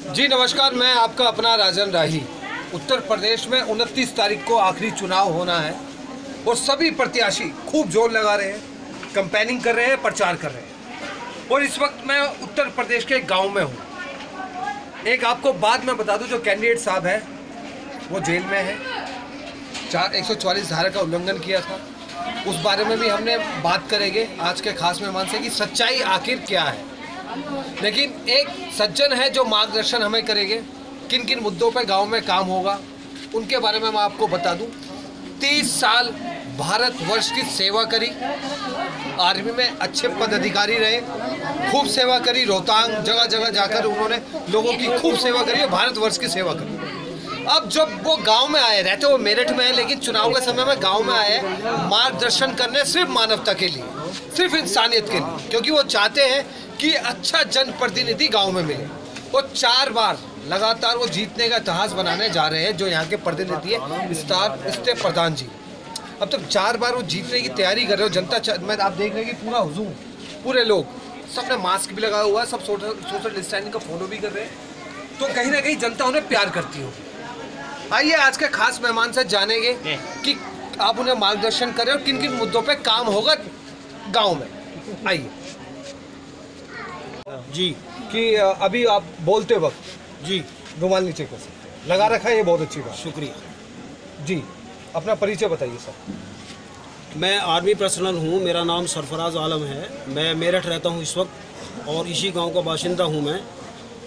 जी नमस्कार, मैं आपका अपना राजन राही। उत्तर प्रदेश में 29 तारीख को आखिरी चुनाव होना है और सभी प्रत्याशी खूब जोर लगा रहे हैं, कैंपेनिंग कर रहे हैं, प्रचार कर रहे हैं। और इस वक्त मैं उत्तर प्रदेश के गांव में हूं। एक आपको बात मैं बता दूं, जो कैंडिडेट साहब है वो जेल में है, 144 धारा का उल्लंघन किया था। उस बारे में भी हमने बात करेंगे आज के खास मेहमान से कि सच्चाई आखिर क्या है। लेकिन एक सज्जन है जो मार्गदर्शन हमें करेंगे, किन किन मुद्दों पर गांव में काम होगा उनके बारे में मैं आपको बता दूं। 30 साल भारतवर्ष की सेवा करी, आर्मी में अच्छे पदाधिकारी रहे, खूब सेवा करी, रोहतांग जगह जगह जाकर उन्होंने लोगों की खूब सेवा करी और भारतवर्ष की सेवा करी। अब जब वो गांव में आए, रहते वो मेरठ में है लेकिन चुनाव के समय में गांव में आए मार्गदर्शन करने, सिर्फ मानवता के लिए, सिर्फ इंसानियत के लिए, क्योंकि वो चाहते हैं कि अच्छा जनप्रतिनिधि गांव में मिले। वो 4 बार लगातार वो जीतने का इतिहास बनाने जा रहे हैं, जो यहाँ के प्रतिनिधि है स्टे प्रधान जी। अब तक 4 बार वो जीतने की तैयारी कर रहे हो। जनता में आप देख रहे हैं कि पूरा हुजूम, पूरे लोग, सबने मास्क भी लगाया हुआ है, सब सोशल डिस्टेंसिंग का फॉलो भी कर रहे हैं। तो कहीं ना कहीं जनता उन्हें प्यार करती हो। आइए आज के खास मेहमान से जानेंगे कि आप उन्हें मार्गदर्शन करें और किन किन मुद्दों पे काम होगा गांव में। आइए जी, कि अभी आप बोलते वक्त जी रुमाल नीचे कर सकते लगा रखा है, ये बहुत अच्छी बात, शुक्रिया जी। अपना परिचय बताइए सर। मैं आर्मी पर्सनल हूँ, मेरा नाम सरफराज आलम है। मैं मेरठ रहता हूँ इस वक्त और इसी गांव का बाशिंदा हूँ मैं।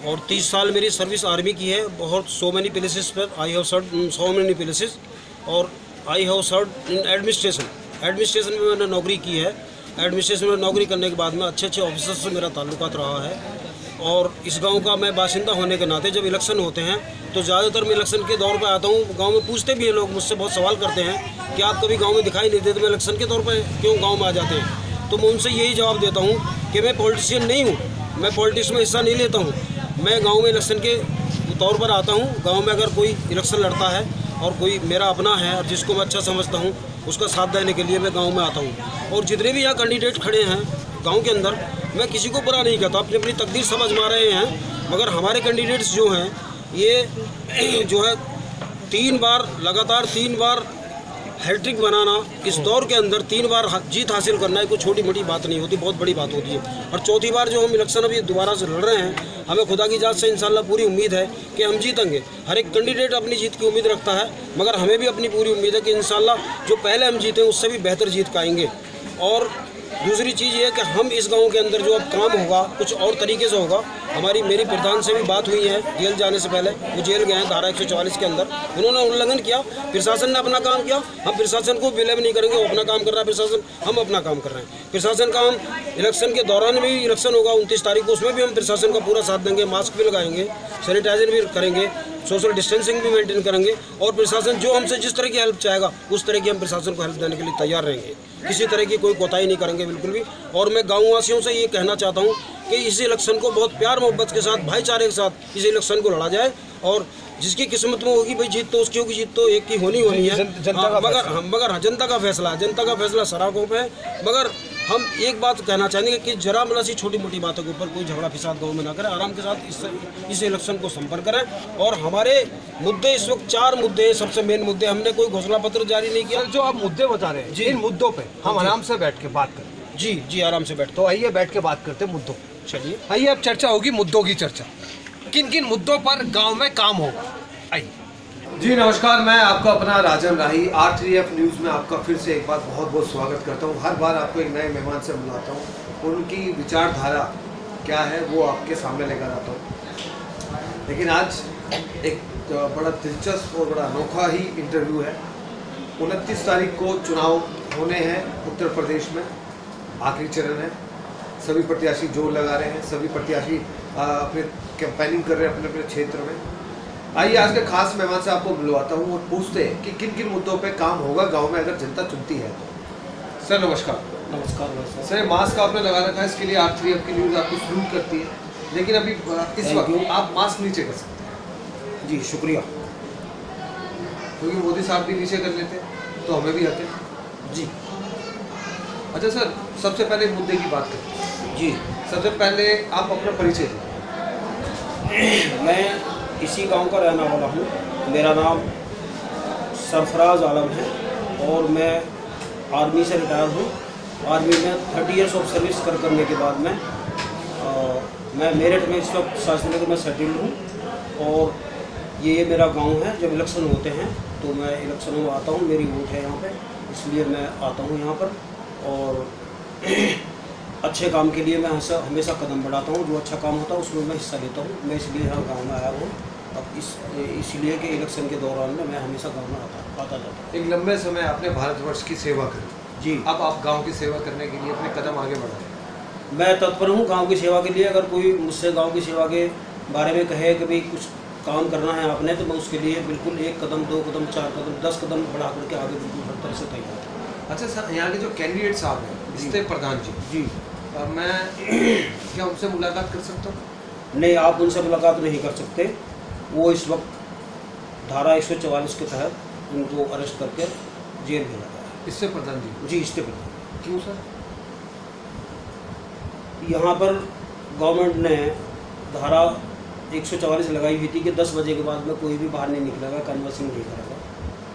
और 30 साल मेरी सर्विस आर्मी की है। बहुत सो मैनी प्लेसेस पर I have serve in so many places और I have serve in administration में मैंने नौकरी की है। एडमिनिस्ट्रेशन में नौकरी करने के बाद में अच्छे ऑफिसर से मेरा ताल्लुकात रहा है। और इस गांव का मैं बाशिंदा होने के नाते जब इलेक्शन होते हैं तो ज़्यादातर मैं इलेक्शन के दौर पर आता हूँ। गांव में पूछते भी हैं लोग, मुझसे बहुत सवाल करते हैं कि आप कभी गांव में दिखाई नहीं देते, मैं इलेक्शन के तौर पर क्यों गांव में आ जाते हैं। तो मैं उनसे यही जवाब देता हूँ कि मैं पॉलिटिशियन नहीं हूँ, मैं पॉलिटिक्स में हिस्सा नहीं लेता हूँ। मैं गांव में इलेक्शन के तौर पर आता हूं। गांव में अगर कोई इलेक्शन लड़ता है और कोई मेरा अपना है और जिसको मैं अच्छा समझता हूं, उसका साथ देने के लिए मैं गांव में आता हूं। और जितने भी यहाँ कैंडिडेट खड़े हैं गांव के अंदर, मैं किसी को बुरा नहीं कहता, अपनी अपनी तकदीर समझ में रहे हैं। मगर हमारे कैंडिडेट्स जो हैं ये जो है 3 बार लगातार 3 बार हैट्रिक बनाना, इस दौर के अंदर 3 बार जीत हासिल करना है कोई छोटी मोटी बात नहीं होती, बहुत बड़ी बात होती है। और चौथी बार जो हम इलेक्शन अभी दोबारा से लड़ रहे हैं, हमें खुदा की जात से इंशाल्लाह पूरी उम्मीद है कि हम जीतेंगे। हर एक कैंडिडेट अपनी जीत की उम्मीद रखता है, मगर हमें भी अपनी पूरी उम्मीद है कि इंशाल्लाह जो पहले हम जीते उससे भी बेहतर जीत पाएंगे। और दूसरी चीज़ ये है कि हम इस गांव के अंदर जो अब काम होगा कुछ और तरीके से होगा। मेरी प्रधान से भी बात हुई है जेल जाने से पहले, वो जेल गए हैं धारा 144 के अंदर, उन्होंने उल्लंघन किया, प्रशासन ने अपना काम किया। हम प्रशासन को विलेम नहीं करेंगे, वो अपना काम कर रहा है प्रशासन, हम अपना काम कर रहे हैं। प्रशासन का हम इलेक्शन के दौरान भी, इलेक्शन होगा 29 तारीख को, उसमें भी हम प्रशासन का पूरा साथ देंगे, मास्क भी लगाएंगे, सैनिटाइजर भी करेंगे, सोशल डिस्टेंसिंग भी मेंटेन करेंगे। और प्रशासन जो हमसे जिस तरह की हेल्प चाहेगा उस तरह की हम प्रशासन को हेल्प देने के लिए तैयार रहेंगे, किसी तरह की कोई कोताही नहीं करेंगे बिल्कुल भी। और मैं गाँव वासियों से ये कहना चाहता हूँ कि इस इलेक्शन को बहुत प्यार मोहब्बत के साथ, भाईचारे के साथ इस इलेक्शन को लड़ा जाए। और जिसकी किस्मत में होगी भाई जीत तो उसकी होगी, जीत तो एक की होनी है। मगर जनता का फैसला सराखों पे है। मगर हम एक बात कहना चाहेंगे कि जरा मतलब सी छोटी मोटी बातों के ऊपर कोई झगड़ा फिसाद गाँव में ना करें, आराम के साथ इस इलेक्शन को संपन्न करें। और हमारे मुद्दे इस वक्त 4 मुद्दे हैं, सबसे मेन मुद्दे। हमने कोई घोषणा पत्र जारी नहीं किया। जो आप मुद्दे बता रहे हैं, इन मुद्दों पे हम आराम से बैठ के बात करें। जी आराम से बैठ। तो आइए बैठ के बात करते हैं मुद्दों। चलिए आइए अब चर्चा होगी मुद्दों की चर्चा, किन किन मुद्दों पर गांव में काम होगा। आइए जी नमस्कार, मैं आपका अपना राजन राही, R3F न्यूज़ में आपका फिर से एक बार बहुत बहुत स्वागत करता हूं। हर बार आपको एक नए मेहमान से बुलाता हूं, उनकी विचारधारा क्या है वो आपके सामने लेकर आता हूं। लेकिन आज एक बड़ा दिलचस्प और बड़ा अनोखा ही इंटरव्यू है। 29 तारीख को चुनाव होने हैं उत्तर प्रदेश में, आखिरी चरण है। सभी प्रत्याशी जोर लगा रहे हैं, सभी प्रत्याशी अपने कैंपेनिंग कर रहे हैं अपने अपने क्षेत्र में। आइए आज के खास मेहमान से आपको बुलवाता हूँ और पूछते हैं कि किन किन मुद्दों पे काम होगा गांव में अगर जनता चुनती है तो। सर नमस्कार। नमस्कार सर, मास्क आपने लगा रखा है, इसके लिए R3F की न्यूज़ आपको सलूट करती है, लेकिन अभी इस वक्त आप मास्क नीचे कर सकते हैं। जी शुक्रिया। क्योंकि मोदी साहब भी नीचे कर लेते तो हमें भी आते जी। अच्छा सर, सबसे पहले मुद्दे की बात करें। जी सबसे पहले आप अपना परिचय दें। मैं इसी गांव का रहने वाला हूँ। मेरा नाम सरफराज आलम है और मैं आर्मी से रिटायर हूँ। आर्मी में 30 इयर्स ऑफ सर्विस करने के बाद मैं मेरठ में इस वक्त शास्त्री में सेटल्ड हूँ। और ये मेरा गांव है। जब इलेक्शन होते हैं तो मैं इलेक्शनों में आता हूँ, मेरी वोट है यहाँ पे, इसलिए मैं आता हूँ यहाँ पर। और अच्छे काम के लिए मैं हमेशा कदम बढ़ाता हूँ। जो अच्छा काम होता है उसमें मैं हिस्सा लेता हूँ। मैं इसलिए यहाँ गाँव में आया हूँ। अब इसलिए कि इलेक्शन के दौरान में मैं हमेशा गाँव में आता जाता हूँ। एक लंबे समय आपने भारतवर्ष की सेवा करी जी। अब आप गांव की सेवा करने के लिए अपने कदम आगे बढ़ाएं। मैं तत्पर हूँ गांव की सेवा के लिए। अगर कोई मुझसे गांव की सेवा के बारे में कहे कि भाई कुछ काम करना है आपने, तो मैं उसके लिए बिल्कुल 1 कदम 2 कदम 4 कदम 10 कदम बढ़ा करके आगे बिल्कुल हर तरह से तैयार हूँ। अच्छा सर, यहाँ के जो कैंडिडेट साहब हैं जिससे प्रधान जी, मैं क्या उनसे मुलाकात कर सकता हूँ? नहीं, आप उनसे मुलाकात नहीं कर सकते। वो इस वक्त धारा 144 के तहत उनको अरेस्ट करके जेल भेजा गया है। इससे प्रधान जी? जी, इससे प्रधान। क्यों सर? यहाँ पर गवर्नमेंट ने धारा 144 लगाई हुई थी कि 10 बजे के बाद में कोई भी बाहर नहीं निकलेगा, कन्वर्सिंग नहीं करेगा।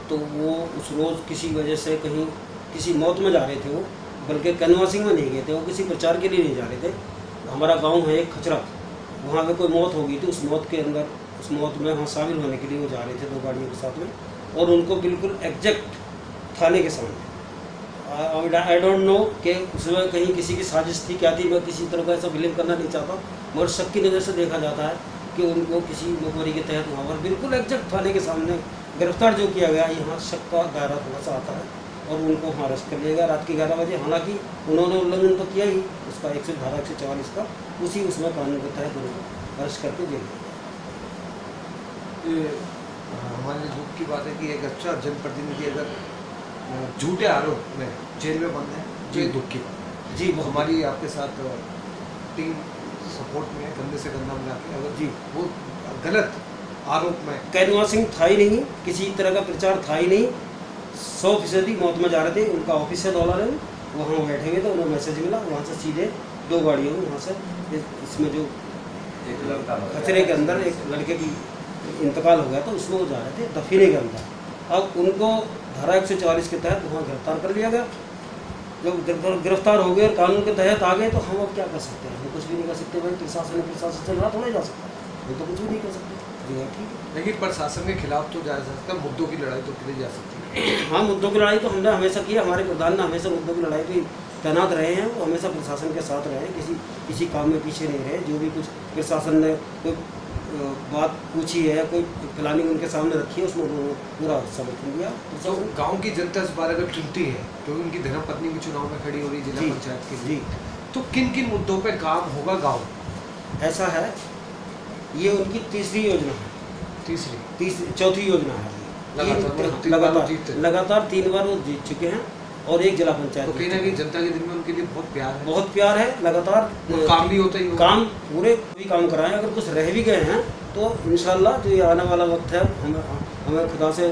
तो वो उस रोज़ किसी वजह से कहीं किसी मौत में जा रहे थे वो, बल्कि कन्वर्सिंग में नहीं गए थे, वो किसी प्रचार के लिए नहीं जा रहे थे। हमारा गांव है एक खचरा, वहाँ पे कोई मौत हो गई थी। उस मौत में वहाँ शामिल होने के लिए वो जा रहे थे 2 गाड़ियों के साथ में, और उनको बिल्कुल एग्जैक्ट थाने के सामने। आई डोंट नो कि उसमें कहीं किसी की साजिश थी, क्या थी। मैं किसी तरह का ऐसा बिलीव करना नहीं चाहता, मगर शक की नज़र से देखा जाता है कि उनको किसी मुखबरी के तहत वहाँ पर बिल्कुल एग्जैक्ट थाने के सामने गिरफ्तार जो किया गया। यहाँ शक का दायरा थोड़ा सा आता है और उनको वहाँ अरेस्ट कर लिया गया रात के 11 बजे। हालांकि उन्होंने उल्लंघन तो किया ही उसका, धारा 144 का, उसमें कानून के तहत उनको अरेस्ट करके जेल ये हमारे लिए दुख की बात है कि एक अच्छा जनप्रतिनिधि अगर झूठे आरोप में जेल में बंद है, तो ये दुख की बात है। जी, हमारी आपके साथ टीम सपोर्ट में कंधे से कंधा मिला के, अगर जी वो गलत आरोप में कैनवासिंग था ही नहीं, किसी तरह का प्रचार था ही नहीं, 100% मौत में जा रहे थे। उनका ऑफिस है डॉलर है, वहाँ बैठे हुए थे, उन्हें मैसेज मिला, वहाँ से सीधे 2 गाड़ियों में वहाँ से इसमें जो खचरे के अंदर एक लड़के की इंतकाल हो गया था, उसमें वो जा रहे थे दफीने के अंदर। अब उनको धारा 144 के तहत वहाँ गिरफ्तार कर लिया गया। जब गिरफ्तार हो गए और कानून के तहत आ गए, तो हम अब क्या कर सकते हैं? हम कुछ भी नहीं कर सकते भाई। प्रशासन से लड़ा थोड़ा जा सकता है, हम तो कुछ भी नहीं कर सकते। जी हाँ, ठीक है। लेकिन प्रशासन के खिलाफ तो जा सकता है, मुद्दों की लड़ाई तो करी जा सकती है। हाँ, मुद्दों की लड़ाई तो हमने हमेशा की। हमारे प्रधान ने हमेशा मुद्दों की लड़ाई पे तैनात रहे हैं। वो हमेशा प्रशासन के साथ रहे, किसी काम में पीछे नहीं रहे। जो भी कुछ प्रशासन ने कोई बात पूछी है, कोई प्लानिंग उनके सामने रखी है, उसमें उन्होंने पूरा समर्थन दिया। तो गांव की जनता इस बार अगर चुनती है, क्योंकि उनकी धर्मपत्नी भी चुनाव में खड़ी हो रही जिला पंचायत के लिए, तो किन किन मुद्दों पे काम होगा गांव? ऐसा है, ये उनकी तीसरी योजना है। चौथी योजना है। लगातार 3 बार वो जीत चुके हैं और 1 जिला पंचायत। तो कहीं ना कहीं जनता के दिल में उनके लिए बहुत प्यार है। बहुत प्यार है। लगातार काम भी होता ही होगा। काम पूरे भी काम कराएं। अगर कुछ रह भी गए हैं तो इंशाल्लाह जो ये आने वाला वक्त है, हमें खुदा से,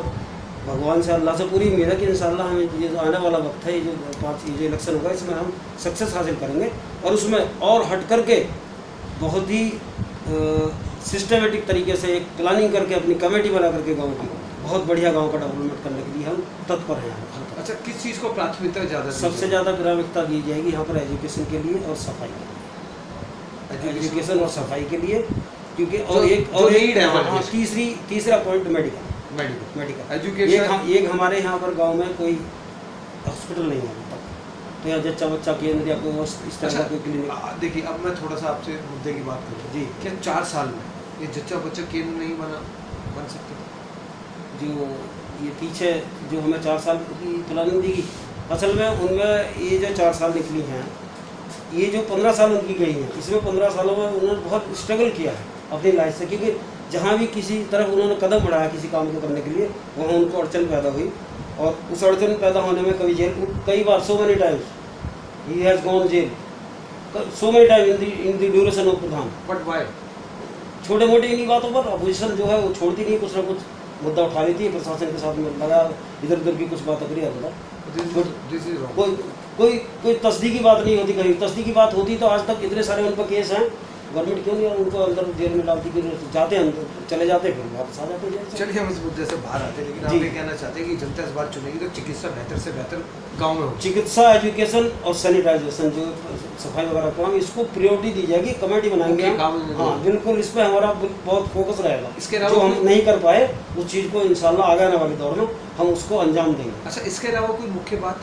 भगवान से, अल्लाह से पूरी उम्मीद है कि इंशाल्लाह हमें ये जो आने वाला वक्त है, ये जो इलेक्शन होगा, इसमें हम सक्सेस हासिल करेंगे। और उसमें और हट करके बहुत ही सिस्टमेटिक तरीके से एक प्लानिंग करके अपनी कमेटी बना करके गाँव की बहुत बढ़िया गांव का डेवलपमेंट करने के लिए हम तत्पर हैं। अच्छा, किस चीज़ को प्राथमिकता ज़्यादा? सबसे ज़्यादा प्राथमिकता दी जाएगी यहाँ पर एजुकेशन के लिए और सफाई के लिए। एजुकेशन और सफाई के लिए, क्योंकि तीसरा पॉइंट मेडिकल एजुकेशन। एक हमारे यहाँ पर गाँव में कोई हॉस्पिटल नहीं है अभी तक, तो यहाँ जच्चा बच्चा केंद्र या कोई इस तरह का कोई क्लिनिक। देखिए, अब मैं थोड़ा सा आपसे मुद्दे की बात करूँ जी, क्या 4 साल में ये जच्चा बच्चा केंद्र नहीं बन सकते? जो ये पीछे जो हमें 4 साल की प्लानिंग दी, असल में उनमें ये जो 4 साल निकली हैं, ये जो 15 साल उनकी गई हैं, इसमें 15 सालों में उन्होंने बहुत स्ट्रगल किया है अपनी लाइफ से। क्योंकि जहाँ भी किसी तरफ उन्होंने कदम बढ़ाया किसी काम को करने के लिए, वहाँ उनको अड़चन पैदा हुई। और उस अड़चन पैदा होने में कभी जेल, कई बार so many times he has gone jail, so many time in the duration of प्रधान। But why? छोटे मोटे इन्हीं बातों पर अपोजिशन जो है वो छोड़ती नहीं, कुछ ना कुछ मुद्दा उठा लेती है, प्रशासन के साथ में लगा इधर उधर की कुछ बात करी कोई तस्दीकी बात नहीं होती। कहीं तस्दीकी बात होती तो आज तक इतने सारे उन पर केस हैं, गवर्नमेंट क्यों नहीं उनको अंदर जेल में डालती, कि जाते हैं अंदर, चले जाते हैं, फिर वापस आ जाते हैं। चलिए हम इस मुद्दे से बाहर आते हैं, लेकिन आप ये कहना चाहते हैं कि जनता इस बार चुनेगी तो चिकित्सा बेहतर से बेहतर गाँव में हो। चिकित्सा, एजुकेशन और सैनिटाइजेशन, जो सफाई वगैरह काम, इसको प्रायोरिटी दी जाएगी, कमेटी बनाएंगे हम। हाँ बिल्कुल, इस पर हमारा बहुत फोकस रहेगा। इसके जो अलावा हम नहीं कर पाए उस चीज़ को इंशाल्लाह आगे आने वाले दौर में हम उसको अंजाम देंगे। अच्छा, इसके अलावा कोई मुख्य बात?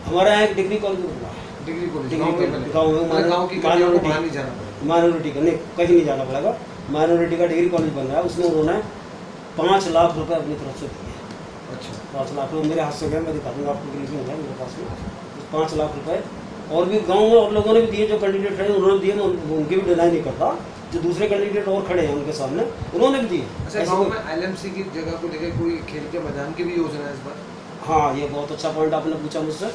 हमारे यहाँ एक डिग्री कॉलेज बना है, डिग्री कॉलेज गाँव गाँव में की माइनॉरिटी नहीं जाना पड़ेगा। माइनॉरिटी का नहीं, कहीं नहीं जाना पड़ेगा। माइनॉरिटी का डिग्री कॉलेज बन रहा है, उसमें उन्होंने 5 लाख रुपए अपनी तरफ से दिए। अच्छा, 5 लाख रुपये मेरे हाथ से गए, मैं दिखा दूँगा आपको, क्लिपिंग है मेरे पास में। 5 लाख रुपए और भी गाँव में और लोगों ने भी दिए, जो कैंडिडेट खड़े उन्होंने दिए, मैं उनकी भी डिनाई नहीं करता। जो दूसरे कैंडिडेट और खड़े हैं उनके सामने, उन्होंने भी दिए। अच्छा, गाँव में LMC की जगह को लेकर कोई खेल के मैदान की भी योजना है इस बार? हाँ, ये बहुत अच्छा पॉइंट आपने पूछा मुझसे।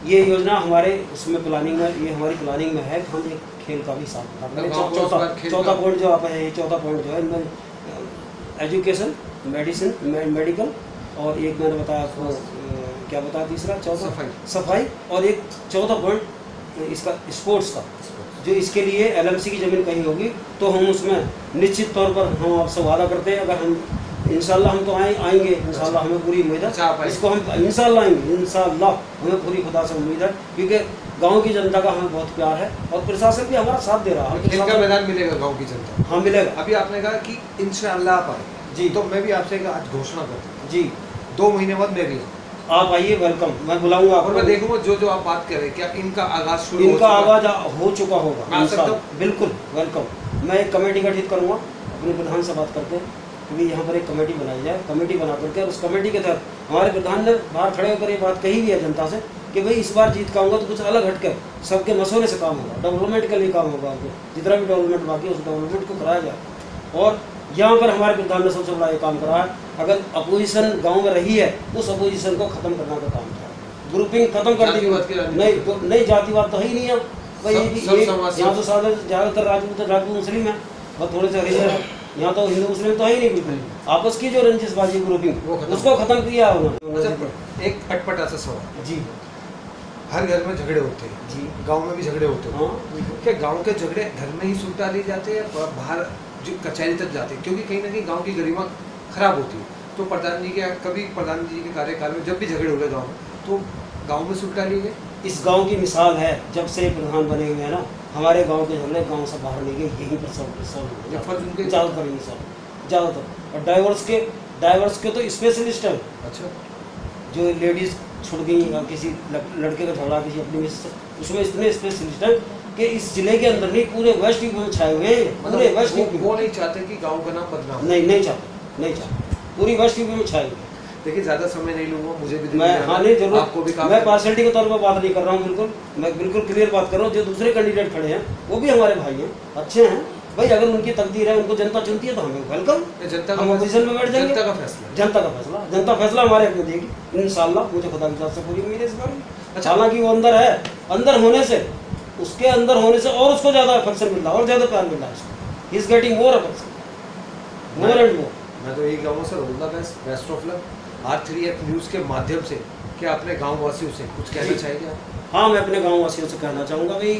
ये योजना हमारे उसमें प्लानिंग में, ये हमारी प्लानिंग में है। हम एक खेल का भी साथ चौथा पॉइंट जो आप है, ये चौथा पॉइंट जो है इनमें एजुकेशन, मेडिसिन, मेडिकल, और एक मैंने बताया आपको, क्या बताया तीसरा, चौथा सफाई, और एक चौथा पॉइंट इसका स्पोर्ट्स का, जो इसके लिए LMC की ज़मीन कहीं होगी तो हम उसमें निश्चित तौर पर हम आपसे वादा करते हैं, अगर हम इंशाल्लाह हम तो आएंगे इंशाल्लाह, हमें पूरी उम्मीद है। अच्छा, इसको हम इंशाल्लाह आएंगे, इंशाल्लाह हमें पूरी खुदा से उम्मीद है, क्योंकि गांव की जनता का हमें बहुत प्यार है और प्रशासन भी हमारा साथ दे रहा है। खेल का मैदान मिलेगा गाँव की जनता? हाँ मिलेगा। अभी आपने कहा कि इंशाल्लाह आप आए जी, तो मैं भी आपसे आज घोषणा करता हूँ जी, 2 महीने बाद मैं भी आप आइए, वेलकम, मैं बुलाऊंगा और मैं देखूंगा जो आप बात कर रहे हैं, क्या इनका आगाज शुरू इनका आगाज हो चुका होगा। मैं आ सकता हूं? बिल्कुल वेलकम। मैं एक कमेटी गठित करूंगा अपने प्रधान से बात करके, क्योंकि यहाँ पर एक कमेटी बनाई जाए, कमेटी बना करके, और उस कमेटी के तहत हमारे प्रधान ने बाहर खड़े होकर ये बात कही भी है जनता से कि भाई इस बार जीत पाऊंगा तो कुछ अलग हटकर सबके मसौले से काम होगा, डेवलपमेंट के लिए काम होगा, जितना भी डेवलपमेंट बाकी है उस डेवलपमेंट को कराया जाए। और यहाँ पर हमारे प्रधान ने सबसे बड़ा ये काम करा है, अगर अपोजिशन गांव में रही है उस अपोजिशन को खत्म करने का काम किया, ग्रुपिंग खत्म कर दी। नहीं जातिवाद तो है ही नहीं है भाई, यहाँ तो ज़्यादातर राजपूत मुस्लिम है और थोड़े से हरिजन है, यहाँ तो हिंदू मुस्लिम तो है ही नहीं बिल्कुल। आपस की जो रंजिशबाजी ग्रुपिंग उसको खत्म किया उन्होंने। एक अटपटा सा सवाल जी, हर घर में झगड़े होते हैं जी, गांव में भी झगड़े होते हैं। हाँ, क्या गांव के झगड़े घर में ही सुलटा लिए जाते हैं या बाहर जो कचहरी तक जाते हैं? क्योंकि कहीं ना कहीं गांव की गरिमा खराब होती है। तो प्रधान जी के कभी प्रधान जी के कार्यकाल में जब भी झगड़े हो गए गाँव में, तो गाँव में सुलटा लिए गए। इस गांव की मिसाल है, जब से प्रधान बने हुए हैं ना, हमारे गांव के झगड़े गांव से बाहर नहीं गए, यहीं पर सब ज़्यादातर नहीं, सब ज़्यादातर। और डाइवर्स के तो स्पेशलिस्ट है। अच्छा, जो लेडीज़ छुड़ गई या किसी लड़के का झगड़ा किसी अपनी मिस से, उसमें इतने स्पेशलिस्ट हैं कि इस जिले के अंदर नहीं पूरे वेस्ट यूपी में छाए हुए हैं। पूरे वेस्ट यूपी वो नहीं चाहते कि गाँव का नाम बदनाम? नहीं चाहते, पूरी वेस्ट यूपी में छाए हुए। देखिए ज़्यादा समय नहीं लूँगा, मुझे भी मैं, हाँ नहीं जरूर, आपको भी काम, मैं पार्शलिटी के तौर पर बात नहीं कर रहा हूँ, बिल्कुल मैं बिल्कुल क्लियर बात कर रहा हूँ। जो दूसरे कैंडिडेट खड़े हैं वो भी हमारे भाई हैं, अच्छे हैं भाई। अगर उनकी तकदीर है, उनको जनता चुनती है तो हमें वेलकम, हम ऑपोजिशन में बैठ जाएंगे। जनता फैसला हमारे अपने देगी इंशाल्लाह, मुझे खुदा की तरफ से पूरी उम्मीद है इस बार। अच्छा, हालांकि वो अंदर है, अंदर होने से उसके अंदर होने से और उसको ज़्यादा अफेक्शन मिल रहा है और ज़्यादा प्यार मिल रहा है उसको, he is getting more affection, more and more. मैं तो यही कहूँगा sir, all the best of luck. R3F news के माध्यम से क्या अपने गाँव वासियों से कुछ कहना चाहेंगे आप? हाँ, मैं अपने गाँव वासियों से कहना चाहूँगा भाई,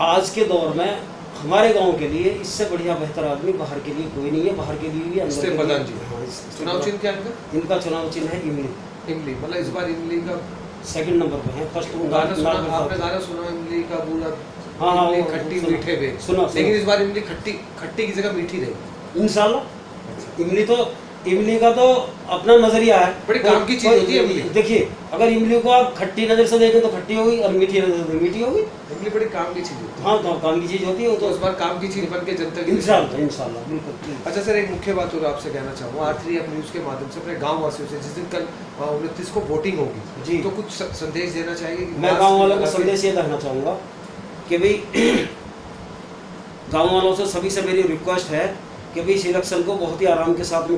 आज के दौर में हमारे गांव के लिए इससे बढ़िया बेहतर आदमी बाहर के लिए कोई नहीं है, बाहर के लिए भी अंदर के प्रधान जी। हाँ, चुनाव चिन्ह क्या है इनका? चुनाव चिन्ह है इमली। मतलब इस बार इमली का 2nd नंबर पे है। फर्स्ट आपने गाना सुना इमली का बूढ़ा? हाँ, खट्टी मीठे पे सुना, लेकिन इस बार इमली खट्टी की जगह मीठी रहेगी इंशाल्लाह। इमली का तो अपना नजरिया है, बड़ी काम की चीज होती है इमली। देखिए, अगर इमली को आप खट्टी नजर से देखें तो खट्टी होगी और मीठी नजर से मीठी होगी। इमली बड़ी काम की चीज होती है। हाँ, तो काम की चीज होती है, तो इस बार काम की चीज बन के जनता की इंशाल्लाह बिल्कुल। अच्छा सर, एक मुख्य बात और आपसे कहना चाहूँगा, R3F न्यूज़ के माध्यम से अपने गाँव वासियों से, जिस दिन कल 29 को वोटिंग होगी जी, तो कुछ संदेश देना चाहिए? मैं गाँव वालों को संदेश ये देना चाहूँगा कि भाई गाँव वालों से सभी से मेरी रिक्वेस्ट है कि भाई इस इलेक्शन को बहुत ही आराम के साथ में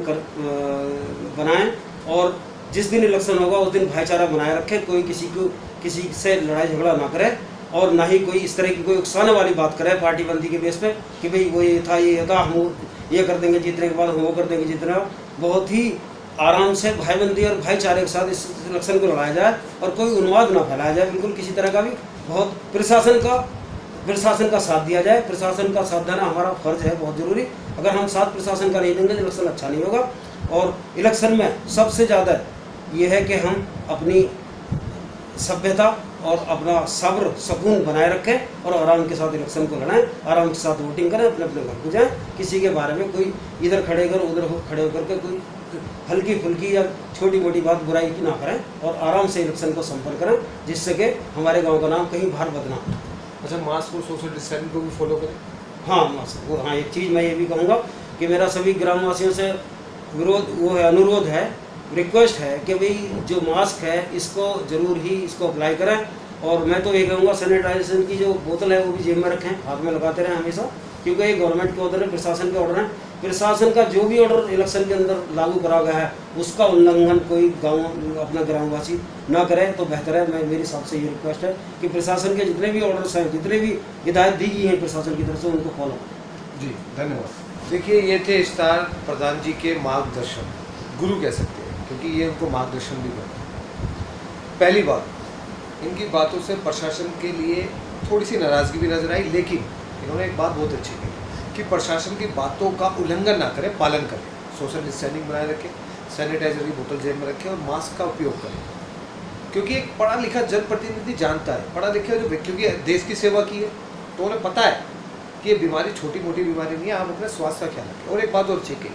बनाएं, और जिस दिन इलेक्शन होगा उस दिन भाईचारा बनाए रखें, कोई किसी से लड़ाई झगड़ा ना करे, और ना ही कोई इस तरह की कोई उकसाने वाली बात करे पार्टी बंदी के बेस पे कि भाई वो ये था हम ये कर देंगे जीतने के बाद, हम वो कर देंगे जीतने। बहुत ही आराम से भाईबंदी और भाईचारे के साथ इस इलेक्शन को लड़ाया जाए और कोई उन्माद ना फैलाया जाए, बिल्कुल किसी तरह का भी। बहुत प्रशासन का प्रशासन का साथ दिया जाए। प्रशासन का साथ देना हमारा फर्ज है, बहुत ज़रूरी। अगर हम साथ प्रशासन का नहीं देंगे तो इलेक्शन अच्छा नहीं होगा। और इलेक्शन में सबसे ज़्यादा ये है कि हम अपनी सभ्यता और अपना सब्र सुकून बनाए रखें और आराम के साथ इलेक्शन को लड़ाएं, आराम के साथ वोटिंग करें, अपने अपने घर को जाएं। किसी के बारे में कोई इधर खड़े कर उधर खड़े होकर के कोई हल्की फुल्की या छोटी मोटी बात बुराई की ना करें और आराम से इलेक्शन को संपन्न करें, जिससे कि हमारे गांव का नाम कहीं बाहर बदनाम। अच्छा, मास्क और सोशल डिस्टेंसिंग को भी फॉलो करें। हाँ मास्क, हाँ एक चीज़ मैं ये भी कहूँगा कि मेरा सभी ग्रामवासियों से अनुरोध है, रिक्वेस्ट है कि भाई जो मास्क है इसको ज़रूर ही इसको अप्लाई करें। और मैं तो ये कहूँगा सैनिटाइजेशन की जो बोतल है वो भी जेब में रखें, हाथ में लगाते रहें हमेशा, क्योंकि ये गवर्नमेंट के ऑर्डर है, प्रशासन के ऑर्डर हैं। प्रशासन का जो भी ऑर्डर इलेक्शन के अंदर लागू करा गया है उसका उल्लंघन कोई गाँव अपना ग्रामवासी ना करे तो बेहतर है। मैं मेरी सबसे ये रिक्वेस्ट है कि प्रशासन के जितने भी ऑर्डर्स हैं, जितने भी हिदायत दी गई हैं प्रशासन की तरफ से, उनको फॉलो करें। जी धन्यवाद। देखिए, ये थे स्टार प्रधान जी के मार्गदर्शन, गुरु कह सकते हैं, क्योंकि ये उनको मार्गदर्शन भी करते हैं। पहली बात, इनकी बातों से प्रशासन के लिए थोड़ी सी नाराज़गी भी नजर आई, लेकिन इन्होंने एक बात बहुत अच्छी की कि प्रशासन की बातों का उल्लंघन ना करें, पालन करें, सोशल डिस्टेंसिंग बनाए रखें, सैनिटाइजर की बोतल जेब में रखें और मास्क का उपयोग करें। क्योंकि एक पढ़ा लिखा जनप्रतिनिधि जानता है, पढ़ा लिखा जो क्योंकि देश की सेवा की है तो उन्हें पता है कि ये बीमारी छोटी मोटी बीमारी नहीं है, आप अपने स्वास्थ्य का ख्याल रखें। और एक बात और ठीक है,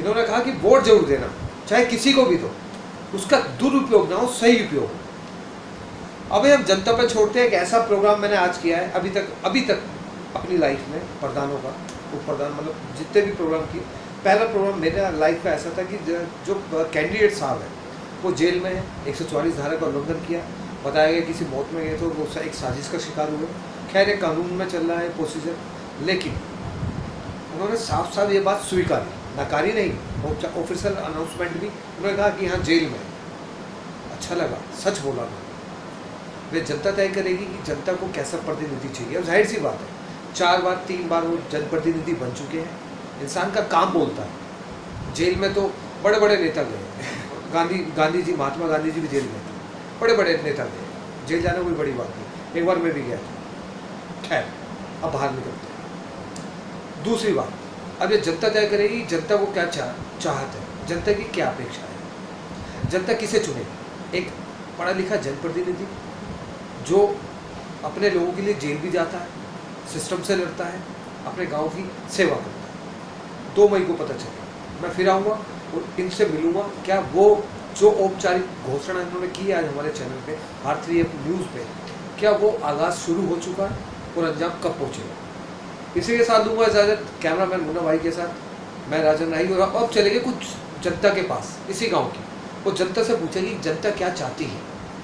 इन्होंने कहा कि वोट जरूर देना, चाहे किसी को भी दो, उसका दुरुपयोग ना हो, सही उपयोग हो। अभी हम जनता पर छोड़ते हैं। एक ऐसा प्रोग्राम मैंने आज किया है, अभी तक अपनी लाइफ में प्रधानों का, उप प्रधान मतलब जितने भी प्रोग्राम किए, पहला प्रोग्राम मेरे लाइफ का ऐसा था कि जो कैंडिडेट साहब है वो जेल में है, 144 धारा का उल्लंघन किया, बताया गया किसी मौत में गए तो वो एक साजिश का शिकार हुए। खैर एक कानून में चल रहा है प्रोसीजर, लेकिन उन्होंने साफ साफ ये बात स्वीकारी, नकारी नहीं, ऑफिशियल अनाउंसमेंट भी उन्होंने कहा कि यहाँ जेल में। अच्छा लगा, सच बोला मैं। वे जनता तय करेगी कि जनता को कैसा प्रतिनिधि चाहिए। अब जाहिर सी बात है, 4 बार 3 बार वो जनप्रतिनिधि बन चुके हैं, इंसान का काम बोलता है। जेल में तो बड़े बड़े नेता गए, गांधी जी, महात्मा गांधी जी भी जेल में थे, बड़े बड़े नेता गए, जेल जाना कोई बड़ी बात नहीं। एक बार मैं भी गया था। खैर, अब बाहर निकलते हैं। दूसरी बात, अब ये जनता तय करेगी जनता को क्या चाहत है, जनता की क्या अपेक्षा है, जनता किसे चुनेगी। एक पढ़ा लिखा जनप्रतिनिधि जो अपने लोगों के लिए जेल भी जाता है, सिस्टम से लड़ता है, अपने गांव की सेवा करता है। 2 मई को पता चलेगा, मैं फिर आऊँगा और इनसे मिलूँगा। क्या वो जो औपचारिक घोषणा इन्होंने की है आज हमारे चैनल पे, R3F न्यूज़ पे, क्या वो आगाज़ शुरू हो चुका है और अंजाम कब पहुँचेगा। इसी के साथ दूंगा इजाज़त, कैमरामैन मुन्ना भाई के साथ मैं राजन राही। और अब चलेंगे कुछ जनता के पास, इसी गाँव की। वो जनता से पूछेगी जनता क्या चाहती है,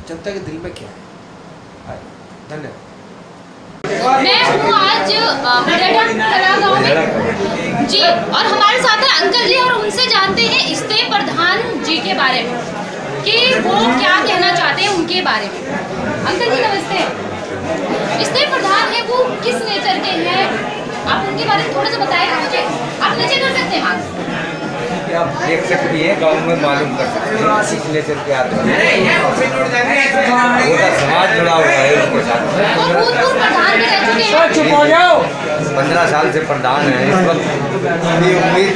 जनता के दिल में क्या है। धन्यवाद। मैं हूँ आज पर्यटन गाँव में जी, और हमारे साथ है अंकल जी, और उनसे जानते हैं इस्ते प्रधान जी के बारे में कि वो क्या कहना चाहते हैं उनके बारे में। अंकल जी नमस्ते। इस्ते प्रधान है वो किस नेचर के हैं, आप उनके बारे में थोड़ा सा बताएगा मुझे। आप नीचे कर सकते हैं मास्क, आप देख सकती है, गांव में मालूम कर सकते हैं किस नेचर के आदमी पूरा समाज जुड़ा हुआ है उनके साथ। और भूतपूर्व प्रधान भी रह चुके हैं, 15 साल से प्रधान है। इस वक्त उम्मीद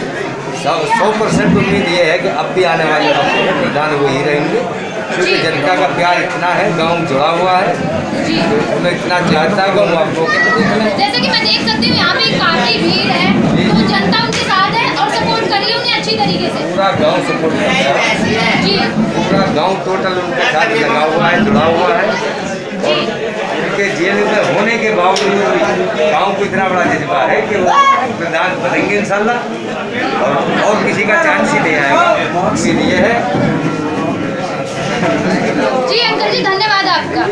100% उम्मीद ये है कि अब भी आने वाले प्रधान वही रहेंगे, क्योंकि जनता का प्यार इतना है, गांव जुड़ा हुआ है, उन्हें इतना चाहता है कि आपको। जैसे कि मैं देख सकती हूँ यहाँ पे काफी भीड़ है, तो जनता उनके साथ है और सपोर्ट कर रही है उन्हें अच्छी तरीके से। पूरा गांव सपोर्ट करता है जी, पूरा गांव टोटल उनके साथ लगा हुआ है, जुड़ा हुआ है। और उनके जेल में होने के बावजूद गांव को इतना बड़ा जज्बा है कि वो प्रधान बनेंगे इंशाल्लाह, और किसी का चांस ही नहीं आएगा। इसलिए है जी अंकल जी, धन्यवाद आपका।